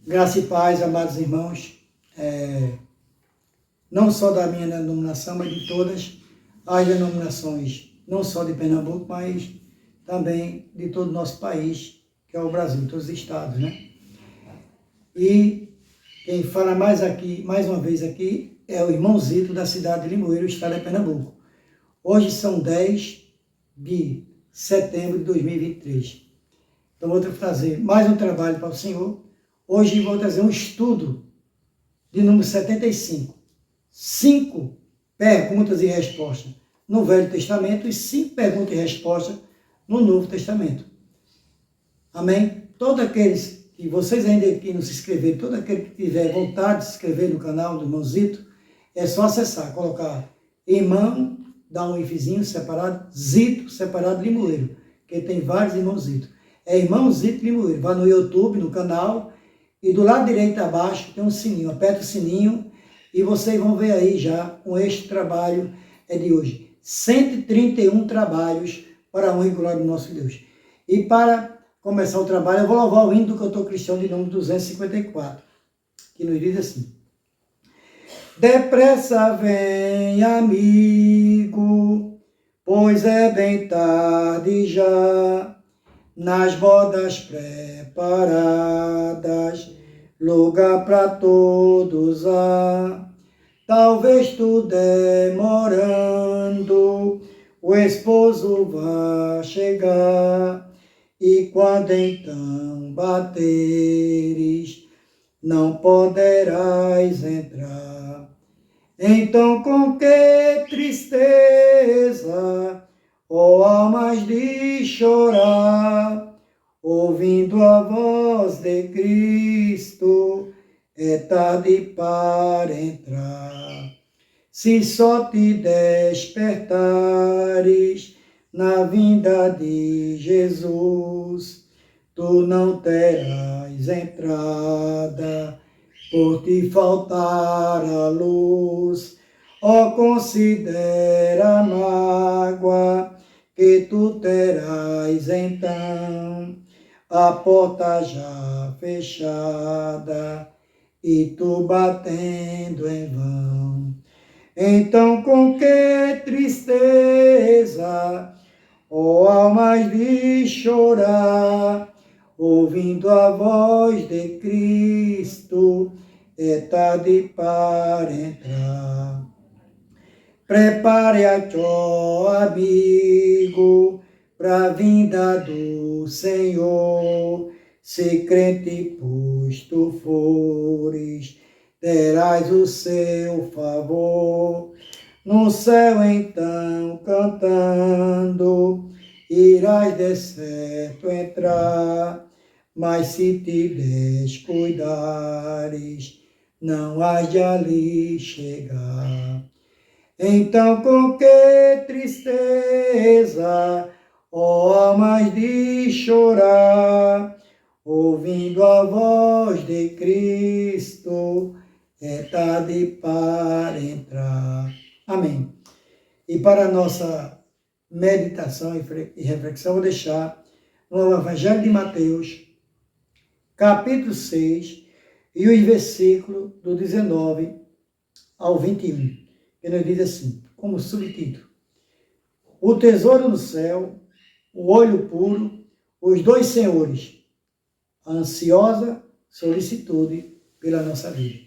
Graça e paz, amados irmãos, não só da minha denominação, mas de todas as denominações, não só de Pernambuco, mas também de todo o nosso país, que é o Brasil, todos os estados, né? E quem fala mais uma vez aqui, é o irmão Zito, da cidade de Limoeiro, estado de Pernambuco. Hoje são 10 de setembro de 2023. Então vou trazer mais um trabalho para o Senhor. Hoje vou trazer um estudo de número 75. 5 perguntas e respostas no Velho Testamento e 5 perguntas e respostas no Novo Testamento. Amém? Todos aqueles que vocês ainda aqui não se inscreveram, todo aquele que tiver vontade de se inscrever no canal do Irmão Zito, é só acessar, colocar irmão, dá um ifzinho separado, Zito separado, Limoeiro, porque tem vários irmãos Zito. É Irmão Zito Limoeiro. Vai no YouTube, no canal, e do lado direito abaixo tem um sininho. Aperta o sininho e vocês vão ver aí já com este trabalho de hoje. 131 trabalhos para a honra e glória do nosso Deus. E para começar o trabalho, eu vou louvar o hino do cantor cristão de número 254, que nos diz assim: depressa vem, amigo, pois é bem tarde já, nas bodas preparadas, lugar para todos há. Talvez tu demorando, o esposo vá chegar, e quando então bateres, não poderás entrar. Então com que tristeza, ó almas de chorar, ouvindo a voz de Cristo, é tarde para entrar. Se só te despertares na vinda de Jesus, tu não terás entrada, por te faltar a luz. Ó, considera a mágoa que tu terás então, a porta já fechada e tu batendo em vão. Então com que tristeza, ó almas de chorar, ouvindo a voz de Cristo, é tarde para entrar. Prepare-te, ó amigo, para a vinda do Senhor. Se crente, pois tu fores, terás o seu favor. No céu então cantando, irás de certo entrar, mas se te descuidares, não hás de ali chegar. Então com que tristeza, ó almas de chorar, ouvindo a voz de Cristo, é tarde para entrar. Amém. E para a nossa meditação e reflexão, vou deixar no Evangelho de Mateus, capítulo 6, e os versículos do 19 ao 21, que nos diz assim, como subtítulo: o tesouro no céu, o olho puro, os dois senhores, a ansiosa solicitude pela nossa vida.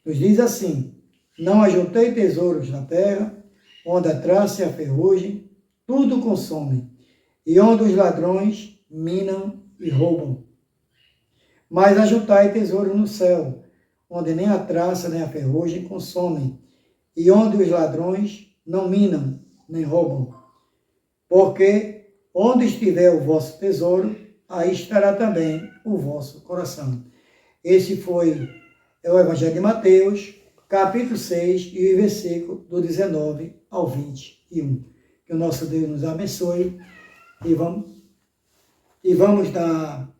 Nos diz assim: não ajuntei tesouros na terra, onde a traça e a ferrugem tudo consomem, e onde os ladrões minam e roubam. Mas ajuntai tesouro no céu, onde nem a traça nem a ferrugem consomem, e onde os ladrões não minam nem roubam. Porque onde estiver o vosso tesouro, aí estará também o vosso coração. Esse foi o Evangelho de Mateus, capítulo 6, e o versículo do 19 ao 21. Que o nosso Deus nos abençoe e vamos dar.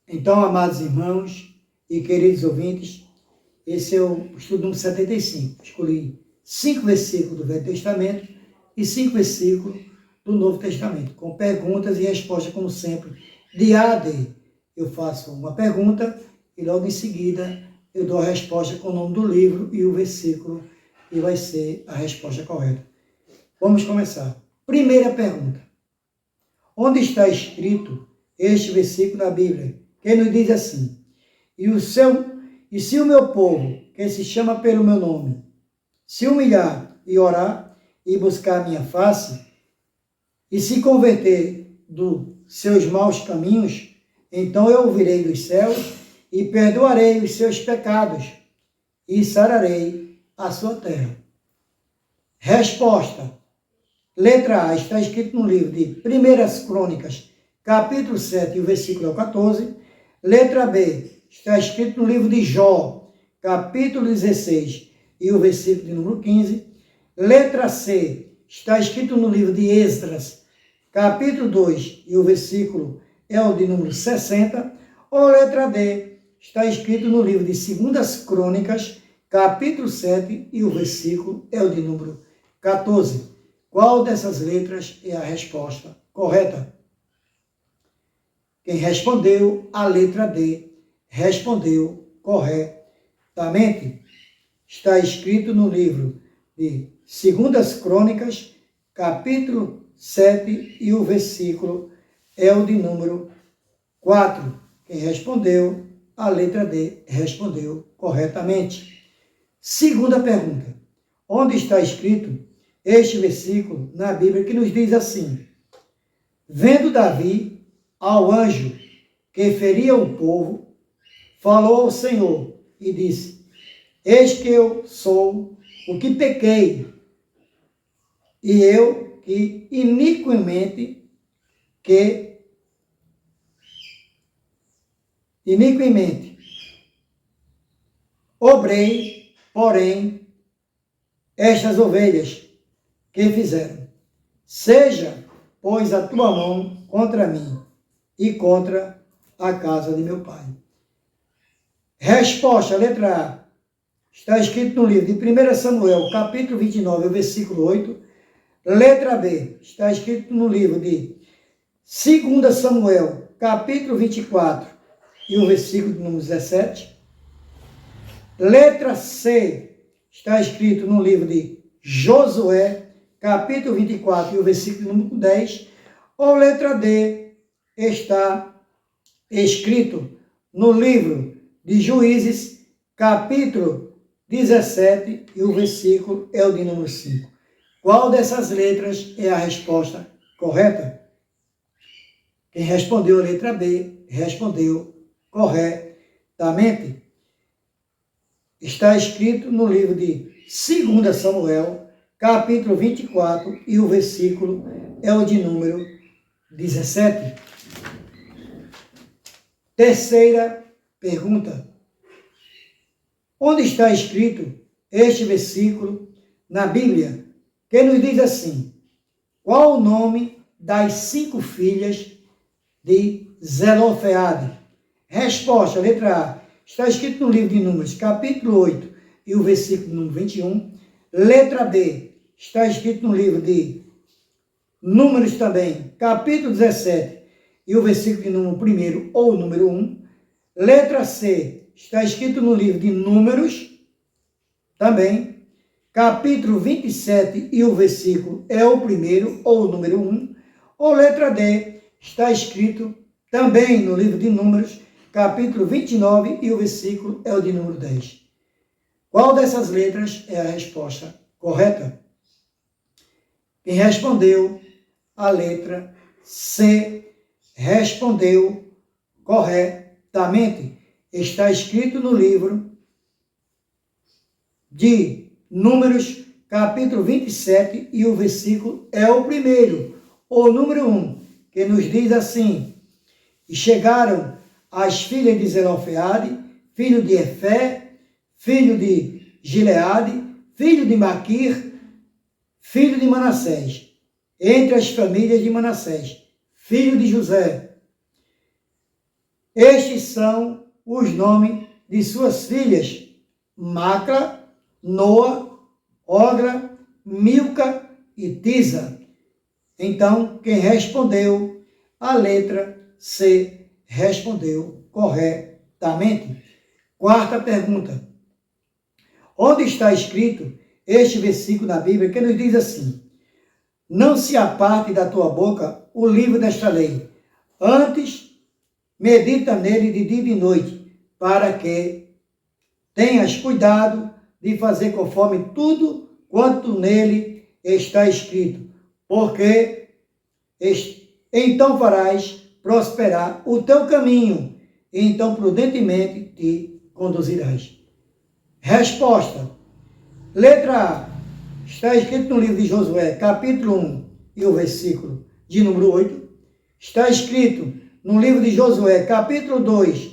Então, amados irmãos e queridos ouvintes, esse é o estudo número 75. Escolhi 5 versículos do Velho Testamento e 5 versículos do Novo Testamento, com perguntas e respostas, como sempre, de A a D. eu faço uma pergunta e logo em seguida eu dou a resposta com o nome do livro e o versículo e vai ser a resposta correta. Vamos começar. Primeira pergunta. Onde está escrito este versículo na Bíblia? Que nos diz assim: E se o meu povo, que se chama pelo meu nome, se humilhar e orar e buscar a minha face, e se converter dos seus maus caminhos, então eu ouvirei dos céus e perdoarei os seus pecados e sararei a sua terra. Resposta. Letra A, está escrito no livro de 1 Crônicas, capítulo 7, e o versículo é o 14. Letra B, está escrito no livro de Jó, capítulo 16, e o versículo de número 15. Letra C, está escrito no livro de Esdras, capítulo 2, e o versículo é o de número 60. Ou letra D, está escrito no livro de 2 Crônicas, capítulo 7, e o versículo é o de número 14. Qual dessas letras é a resposta correta? Quem respondeu a letra D, respondeu corretamente. Está escrito no livro de 2 Crônicas, capítulo 7, e o versículo é o de número 4. Quem respondeu a letra D, respondeu corretamente. Segunda pergunta. Onde está escrito este versículo na Bíblia que nos diz assim: Vendo Davi ao anjo que feria o povo, falou ao Senhor e disse: Eis que eu sou o que pequei, e eu que iniquamente obrei, porém, estas ovelhas que fizeram. Seja, pois, a tua mão contra mim e contra a casa de meu pai. Resposta, letra A. Está escrito no livro de 1 Samuel, capítulo 29, versículo 8. Letra B. Está escrito no livro de 2 Samuel, capítulo 24, e o versículo de número 17. Letra C. Está escrito no livro de Josué, capítulo 24, e o versículo número 10. Ou letra D, está escrito no livro de Juízes, capítulo 17, e o versículo é o de número 5. Qual dessas letras é a resposta correta? Quem respondeu a letra B, respondeu corretamente. Está escrito no livro de 2 Samuel, capítulo 24, e o versículo é o de número 17. Terceira pergunta. Onde está escrito este versículo na Bíblia, que nos diz assim: Qual o nome das 5 filhas de Zelofeade? Resposta, letra A. Está escrito no livro de Números, capítulo 8, e o versículo número 21. Letra B. Está escrito no livro de Números também, capítulo 17, e o versículo de número 1 ou número 1. Letra C. Está escrito no livro de Números, também, capítulo 27, e o versículo é o 1 ou o número 1. Ou letra D. Está escrito também no livro de Números, capítulo 29, e o versículo é o de número 10. Qual dessas letras é a resposta correta? Quem respondeu a letra C, respondeu corretamente. Está escrito no livro de Números, capítulo 27, e o versículo é o 1, ou número 1, que nos diz assim: E chegaram as filhas de Zelofeade, filho de Efé, filho de Gileade, filho de Maquir, filho de Manassés, entre as famílias de Manassés, filho de José. Estes são os nomes de suas filhas: Macla, Noa, Ogra, Milca e Tisa. Então, quem respondeu a letra C, respondeu corretamente. Quarta pergunta. Onde está escrito este versículo na Bíblia que nos diz assim: não se aparte da tua boca o livro desta lei, antes medita nele de dia e de noite, para que tenhas cuidado de fazer conforme tudo quanto nele está escrito, porque então farás prosperar o teu caminho, e então prudentemente te conduzirás. Resposta. Letra A. Está escrito no livro de Josué, capítulo 1, e o versículo de número 8. Está escrito no livro de Josué, capítulo 2,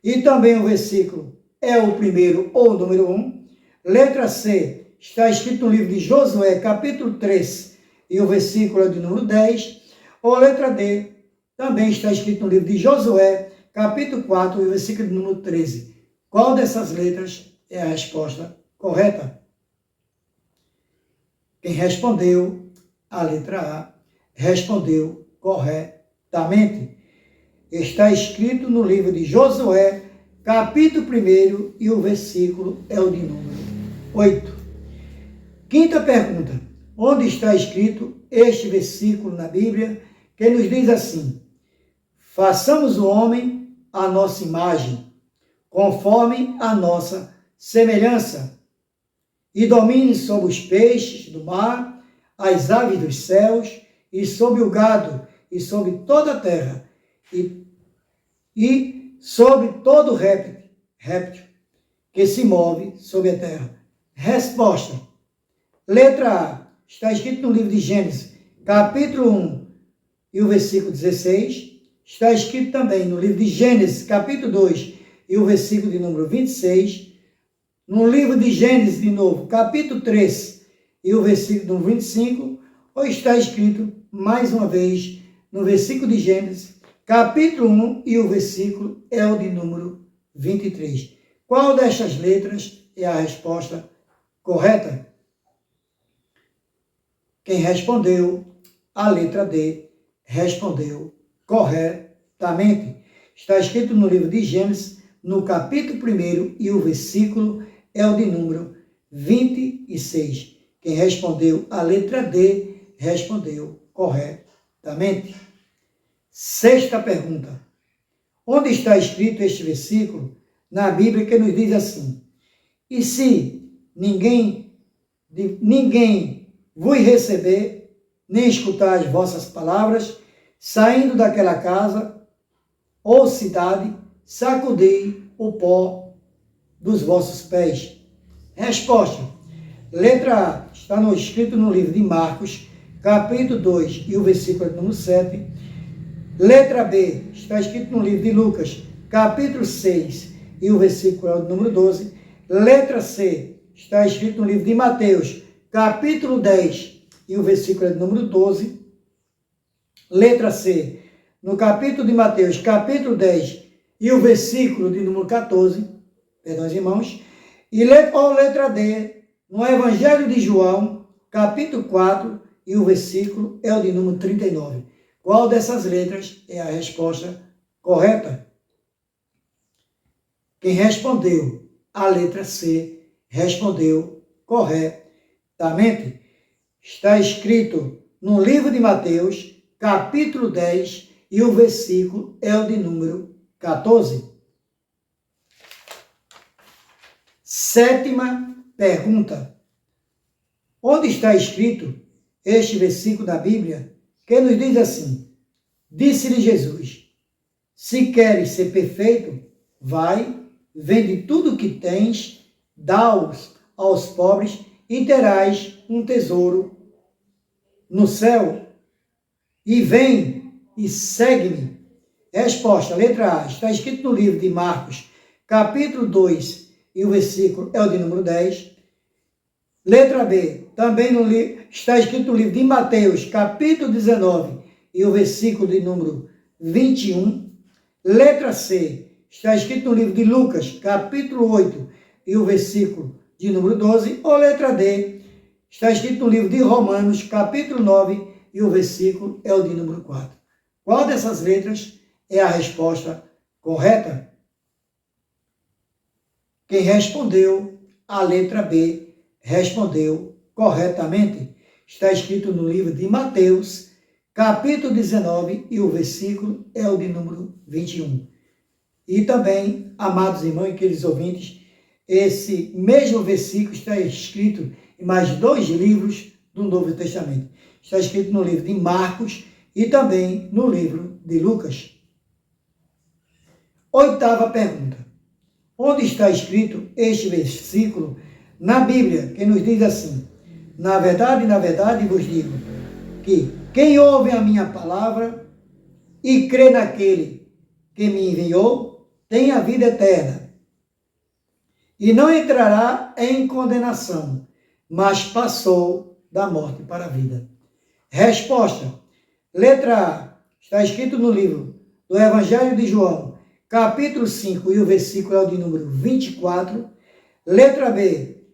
e também o versículo é o primeiro ou o número 1. Letra C. Está escrito no livro de Josué, capítulo 3, e o versículo é de número 10. Ou letra D. Também está escrito no livro de Josué, capítulo 4, e o versículo de número 13. Qual dessas letras é a resposta correta? Quem respondeu a letra A, respondeu corretamente. Está escrito no livro de Josué, capítulo 1, e o versículo é o de número 8. Quinta pergunta. Onde está escrito este versículo na Bíblia que nos diz assim: façamos o homem à nossa imagem, conforme a nossa semelhança, e domine sobre os peixes do mar, as aves dos céus, e sobre o gado, e sobre toda a terra, e sobre todo réptil que se move sobre a terra. Resposta. Letra A. Está escrito no livro de Gênesis, capítulo 1, e o versículo 16. Está escrito também no livro de Gênesis, capítulo 2, e o versículo de número 26. No livro de Gênesis, de novo, capítulo 3, e o versículo número 25. Ou está escrito, mais uma vez, no versículo de Gênesis, capítulo 1, e o versículo é o de número 23. Qual destas letras é a resposta correta? Quem respondeu a letra D, respondeu corretamente. Está escrito no livro de Gênesis, no capítulo 1, e o versículo é o de número 26. Quem respondeu a letra D, respondeu corretamente. Sexta pergunta. Onde está escrito este versículo na Bíblia que nos diz assim: e se ninguém vos receber, nem escutar as vossas palavras, saindo daquela casa ou cidade, sacudei o pó dos vossos pés. Resposta. Letra A. Está escrito no livro de Marcos, capítulo 2, e o versículo número 7. Letra B. Está escrito no livro de Lucas, capítulo 6, e o versículo é o número 12. Letra C. Está escrito no livro de Mateus, capítulo 10, e o versículo é o número 12. Letra C. No capítulo de Mateus, capítulo 10, e o versículo de número 14. Perdão, irmãos. E letra D. No Evangelho de João, capítulo 4, e o versículo é o de número 39. Qual dessas letras é a resposta correta? Quem respondeu a letra C, respondeu corretamente. Está escrito no livro de Mateus, capítulo 10, e o versículo é o de número 14. Sétima pergunta. Onde está escrito este versículo da Bíblia que nos diz assim: disse-lhe Jesus, se queres ser perfeito, vai, vende tudo o que tens, dá-os aos pobres e terás um tesouro no céu. E vem e segue-me. Resposta, letra A. Está escrito no livro de Marcos, capítulo 2, e o versículo é o de número 10. Letra B. Também está escrito no livro de Mateus, capítulo 19, e o versículo de número 21. Letra C. Está escrito no livro de Lucas, capítulo 8, e o versículo de número 12. Ou letra D. Está escrito no livro de Romanos, capítulo 9, e o versículo é o de número 4. Qual dessas letras é a resposta correta? Quem respondeu a letra B respondeu corretamente. Está escrito no livro de Mateus, capítulo 19, e o versículo é o de número 21. E também, amados irmãos e queridos ouvintes, esse mesmo versículo está escrito em mais 2 livros do Novo Testamento. Está escrito no livro de Marcos e também no livro de Lucas. 8ª pergunta. Onde está escrito este versículo na Bíblia, que nos diz assim: na verdade vos digo, que quem ouve a minha palavra e crê naquele que me enviou, tem a vida eterna, e não entrará em condenação, mas passou da morte para a vida. Resposta. Letra A. Está escrito no livro do Evangelho de João, capítulo 5, e o versículo é o de número 24. Letra B.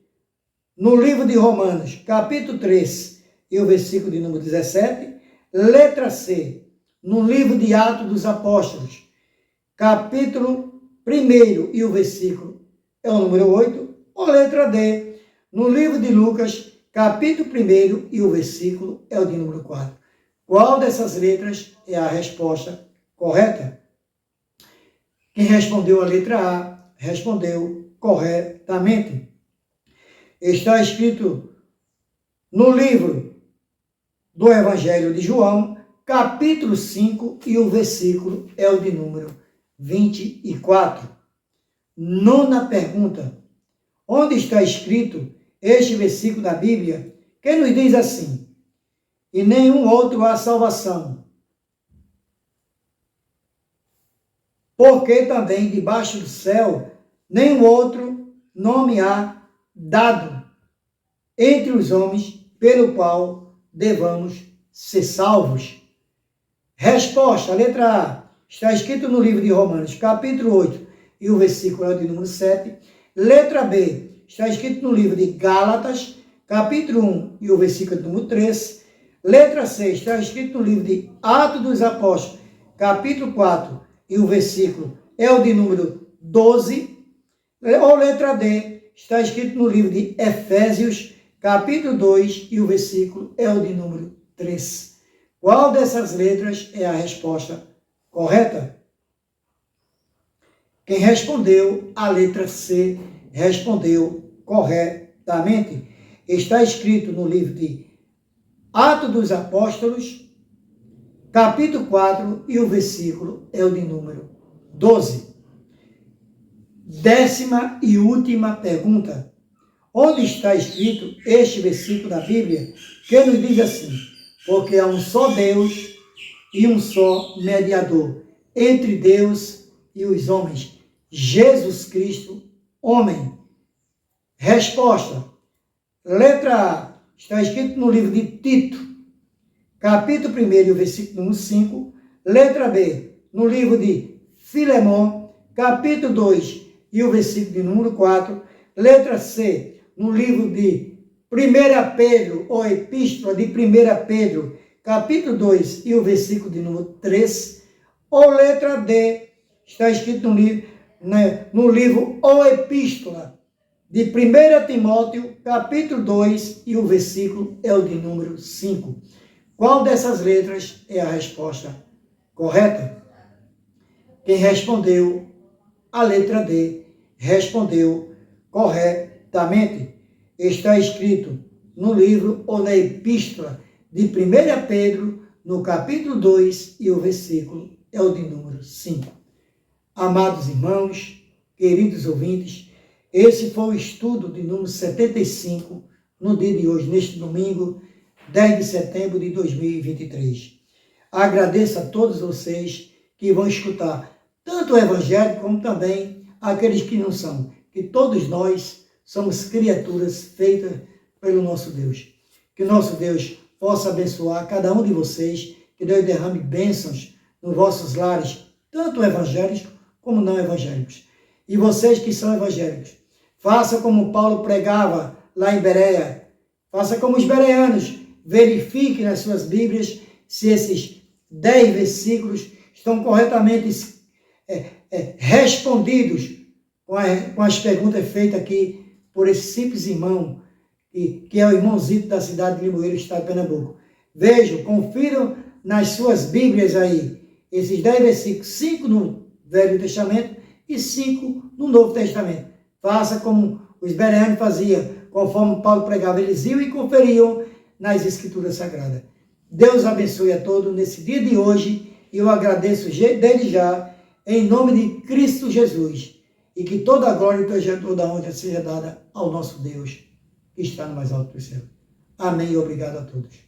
No livro de Romanos, capítulo 3, e o versículo de número 17. Letra C. No livro de Atos dos Apóstolos, capítulo 1, e o versículo é o número 8. Ou letra D. No livro de Lucas, capítulo 1, e o versículo é o de número 4. Qual dessas letras é a resposta correta? Quem respondeu a letra A, respondeu corretamente. Está escrito no livro do Evangelho de João, capítulo 5, e o versículo é o de número 24. 9ª pergunta. Onde está escrito este versículo da Bíblia, que nos diz assim: e nenhum outro há salvação, porque também debaixo do céu nenhum outro nome há dado entre os homens pelo qual devamos ser salvos. Resposta, letra A. Está escrito no livro de Romanos, capítulo 8, e o versículo é o de número 7. Letra B. Está escrito no livro de Gálatas, capítulo 1, e o versículo de número 3. Letra C. Está escrito no livro de Atos dos Apóstolos, capítulo 4, e o versículo é o de número 12. Ou letra D. Está escrito no livro de Efésios, capítulo 2, e o versículo é o de número 3. Qual dessas letras é a resposta correta? Quem respondeu a letra C respondeu corretamente. Está escrito no livro de Atos dos Apóstolos, capítulo 4, e o versículo é o de número 12. 10ª e última pergunta. Onde está escrito este versículo da Bíblia, que nos diz assim: porque há um só Deus e um só mediador entre Deus e os homens, Jesus Cristo, homem. Resposta. Letra A. Está escrito no livro de Tito, capítulo 1, e o versículo número 5. Letra B. No livro de Filemão, capítulo 2, e o versículo de número 4. Letra C. No livro de 1 Pedro, ou Epístola de 1 Pedro, capítulo 2, e o versículo de número 3. Ou letra D. Está escrito no livro ou Epístola de 1 Timóteo, capítulo 2, e o versículo é o de número 5. Qual dessas letras é a resposta correta? Quem respondeu a letra D respondeu corretamente. Está escrito no livro ou na Epístola de 1 Pedro, no capítulo 2, e o versículo é o de número 5. Amados irmãos, queridos ouvintes, esse foi o estudo de número 75, no dia de hoje, neste domingo, 10 de setembro de 2023. Agradeço a todos vocês que vão escutar tanto o Evangelho como também aqueles que não são, que todos nós somos criaturas feitas pelo nosso Deus. Que nosso Deus possa abençoar cada um de vocês, que Deus derrame bênçãos nos vossos lares, tanto evangélicos como não evangélicos. E vocês que são evangélicos, faça como Paulo pregava lá em Bereia, faça como os bereanos, verifique nas suas Bíblias se esses 10 versículos estão corretamente respondidos com as perguntas feitas aqui por esse simples irmão, que é o irmãozito da cidade de Limoeiro, estado de Pernambuco. Vejam, confiram nas suas Bíblias aí, esses 10 versículos, 5 no Velho Testamento e 5 no Novo Testamento. Faça como os bereanos faziam, conforme Paulo pregava, eles iam e conferiam nas Escrituras Sagradas. Deus abençoe a todos nesse dia de hoje, e eu agradeço desde já, em nome de Cristo Jesus, e que toda a glória e toda a honra seja dada ao nosso Deus, que está no mais alto do céu. Amém e obrigado a todos.